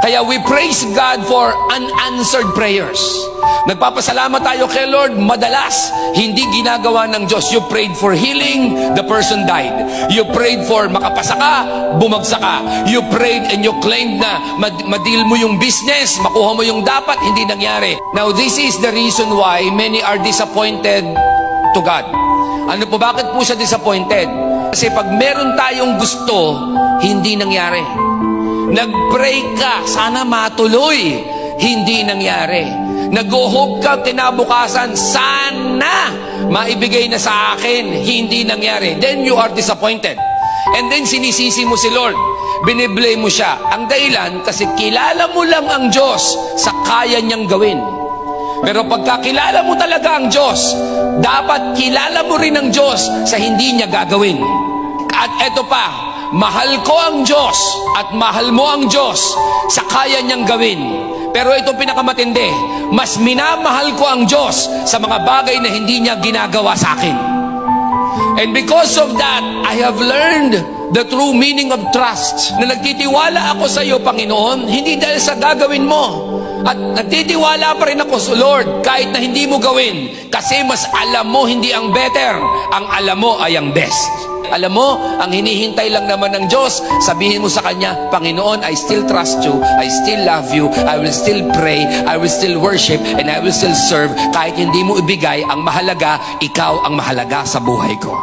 Kaya we praise God for unanswered prayers. Nagpapasalamat tayo kay Lord, madalas hindi ginagawa ng Diyos. You prayed for healing, the person died. You prayed for makapasa ka, bumagsak ka. You prayed and you claimed na ma-deal mo yung business, makuha mo yung dapat, hindi nangyari. Now this is the reason why many are disappointed to God. Ano po, bakit po siya disappointed? Kasi pag meron tayong gusto, hindi nangyari. Nag-pray ka, sana matuloy, hindi nangyari. Nag-hope ka kinabukasan, sana maibigay na sa akin, hindi nangyari. Then you are disappointed. And then sinisisi mo si Lord, biniblame mo siya. Ang dahilan, kasi kilala mo lang ang Diyos sa kaya niyang gawin. Pero pagkakilala mo talaga ang Diyos, dapat kilala mo rin ang Diyos sa hindi niya gagawin. At eto pa, mahal ko ang Diyos at mahal mo ang Diyos sa kaya niyang gawin. Pero ito pinakamatindi, mas minamahal ko ang Diyos sa mga bagay na hindi niya ginagawa sa akin. And because of that, I have learned the true meaning of trust. Na nagtitiwala ako sa iyo, Panginoon, hindi dahil sa gagawin mo. At nagtitiwala pa rin ako sa Lord kahit na hindi mo gawin. Kasi mas alam mo hindi ang better, ang alam mo ay ang best. Alam mo, ang hinihintay lang naman ng Diyos, sabihin mo sa Kanya, Panginoon, I still trust you, I still love you, I will still pray, I will still worship, and I will still serve. Kahit hindi mo ibigay, ang mahalaga, ikaw ang mahalaga sa buhay ko.